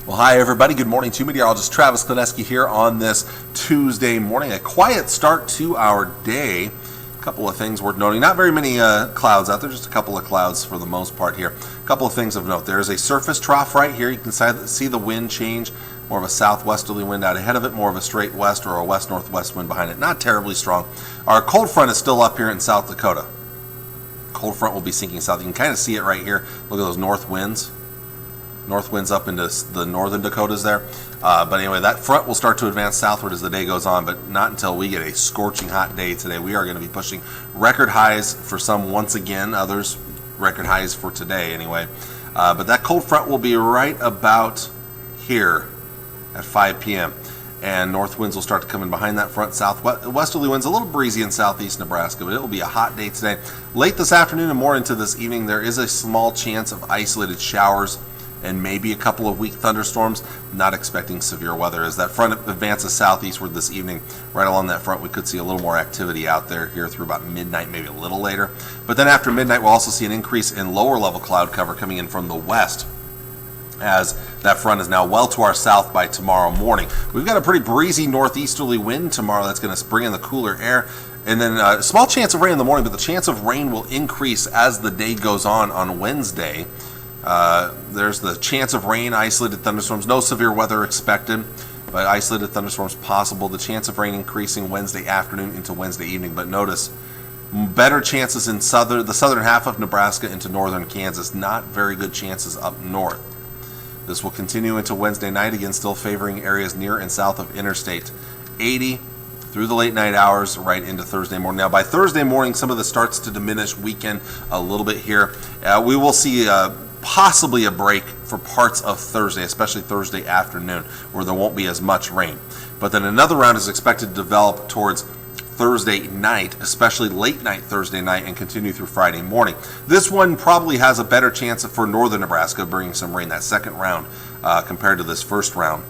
Well, hi everybody. Good morning to meteorologist Travis Klineski here on this Tuesday morning. A quiet start to our day. A couple of things worth noting. Not very many clouds out there, just a couple of clouds for the most part here. A couple of things of note. There's a surface trough right here. You can see the wind change. More of a southwesterly wind out ahead of it, more of a straight west or a west-northwest wind behind it. Not terribly strong. Our cold front is still up here in South Dakota. Cold front will be sinking south. You can kind of see it right here. Look at those north winds. North winds up into the northern Dakotas there. But anyway, that front will start to advance southward as the day goes on, but not until we get a scorching hot day today. We are going to be pushing record highs for some once again, others record highs for today anyway. But that cold front will be right about here at 5 p.m. And north winds will start to come in behind that front. Southwesterly winds a little breezy in southeast Nebraska, but it will be a hot day today. Late this afternoon and more into this evening, there is a small chance of isolated showers and maybe a couple of weak thunderstorms. Not expecting severe weather as that front advances southeastward this evening. Right along that front, we could see a little more activity out there here through about midnight, maybe a little later. But then after midnight, we'll also see an increase in lower level cloud cover coming in from the west, as that front is now well to our south by tomorrow morning. We've got a pretty breezy northeasterly wind tomorrow that's going to bring in the cooler air. And then a small chance of rain in the morning, but the chance of rain will increase as the day goes on Wednesday. There's the chance of rain, isolated thunderstorms, no severe weather expected, but isolated thunderstorms possible. The chance of rain increasing Wednesday afternoon into Wednesday evening, but notice better chances in the southern half of Nebraska into northern Kansas, not very good chances up north. This will continue into Wednesday night, again still favoring areas near and south of Interstate 80 through the late night hours right into Thursday morning. Now by Thursday morning, some of this starts to diminish, weaken a little bit here. We will see possibly a break for parts of Thursday, especially Thursday afternoon, where there won't be as much rain. But then another round is expected to develop towards Thursday night, especially late night Thursday night, and continue through Friday morning. This one probably has a better chance for northern Nebraska bringing some rain, that second round, compared to this first round.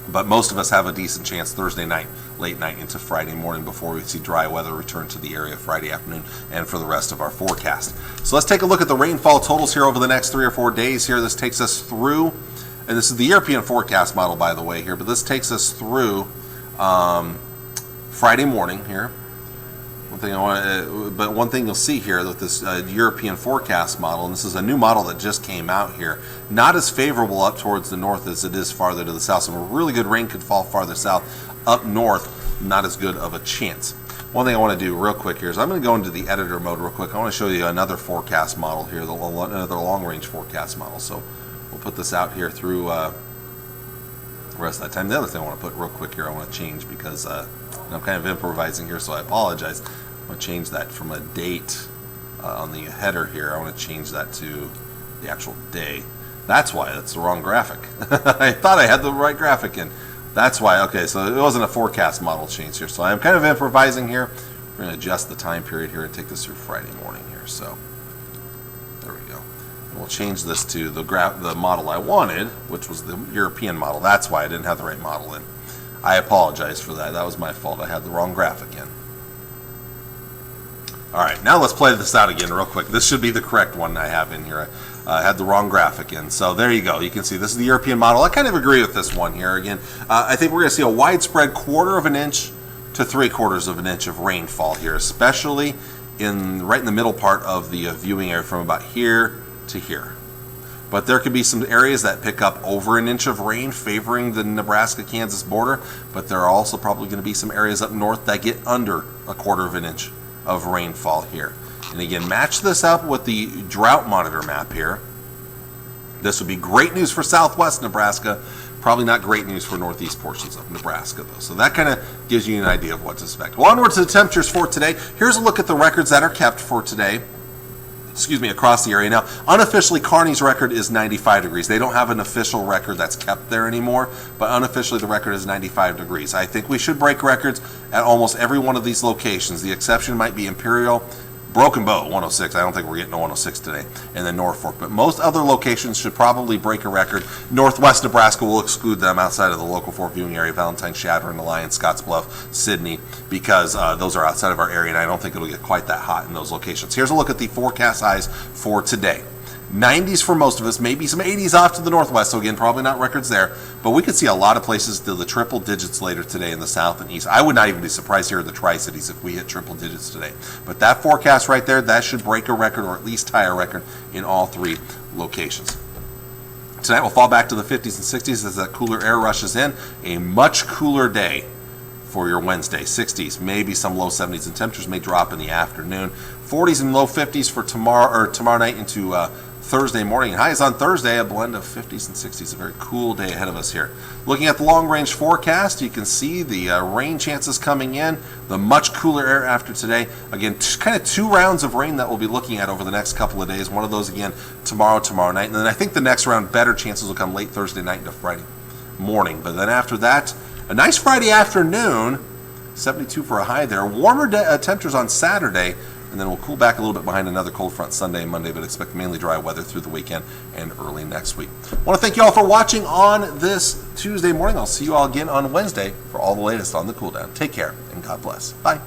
But most of us have a decent chance Thursday night, late night into Friday morning before we see dry weather return to the area Friday afternoon and for the rest of our forecast. So let's take a look at the rainfall totals here over the next 3 or 4 days here. This takes us through, and this is the European forecast model by the way here, but this takes us through Friday morning here. One thing you'll see here with this European forecast model, and this is a new model that just came out here, not as favorable up towards the north as it is farther to the south. So a really good rain could fall farther south. Up north, not as good of a chance. One thing I want to do real quick here is I'm going to go into the editor mode real quick. I want to show you another forecast model here, another long-range forecast model. So we'll put this out here through the rest of that time. The other thing I want to put real quick here, I want to change because I'm kind of improvising here, so I apologize. I'm going to change that from a date on the header here. I want to change that to the actual day. That's why that's the wrong graphic. I thought I had the right graphic in. That's why. Okay, so it wasn't a forecast model change here. So I'm kind of improvising here. We're going to adjust the time period here and take this through Friday morning here. So there we go. And we'll change this to the model I wanted, which was the European model. That's why I didn't have the right model in. I apologize for that. That was my fault. I had the wrong graphic in. All right, now let's play this out again real quick. This should be the correct one I have in here. I had the wrong graphic in. So there you go. You can see this is the European model. I kind of agree with this one here. Again, I think we're going to see a widespread 1/4 inch to 3/4 inch of rainfall here, especially right in the middle part of the viewing area from about here to here. But there could be some areas that pick up over an inch of rain favoring the Nebraska-Kansas border, but there are also probably going to be some areas up north that get under a 1/4 inch of rainfall here. And again, match this up with the drought monitor map here. This would be great news for southwest Nebraska, probably not great news for northeast portions of Nebraska though. So that kind of gives you an idea of what to expect. Well, onward to the temperatures for today. Here's a look at the records that are kept for today. Across the area. Now, unofficially, Kearney's record is 95 degrees. They don't have an official record that's kept there anymore, but unofficially the record is 95 degrees. I think we should break records at almost every one of these locations. The exception might be Imperial, Broken Bow, 106. I don't think we're getting a 106 today. And then Norfolk. But most other locations should probably break a record. Northwest Nebraska will exclude them outside of the local 4 viewing area. Valentine, Chadron, Alliance, Scottsbluff, Sidney, because those are outside of our area, and I don't think it'll get quite that hot in those locations. Here's a look at the forecast highs for today. 90s for most of us, maybe some 80s off to the northwest, so again, probably not records there, but we could see a lot of places to the triple digits later today in the south and east. I would not even be surprised here in the Tri-Cities if we hit triple digits today. But that forecast right there, that should break a record or at least tie a record in all three locations. Tonight we'll fall back to the 50s and 60s as that cooler air rushes in. A much cooler day for your Wednesday. 60s, maybe some low 70s, and temperatures may drop in the afternoon. 40s and low 50s for tomorrow night into Thursday morning. And highs on Thursday, a blend of 50s and 60s. A very cool day ahead of us here. Looking at the long-range forecast, you can see the rain chances coming in, the much cooler air after today. Again, kind of two rounds of rain that we'll be looking at over the next couple of days. One of those again tomorrow night. And then I think the next round, better chances will come late Thursday night into Friday morning. But then after that, a nice Friday afternoon, 72 for a high there. Warmer temperatures on Saturday. And then we'll cool back a little bit behind another cold front Sunday and Monday, but expect mainly dry weather through the weekend and early next week. I want to thank you all for watching on this Tuesday morning. I'll see you all again on Wednesday for all the latest on the cool down. Take care and God bless. Bye.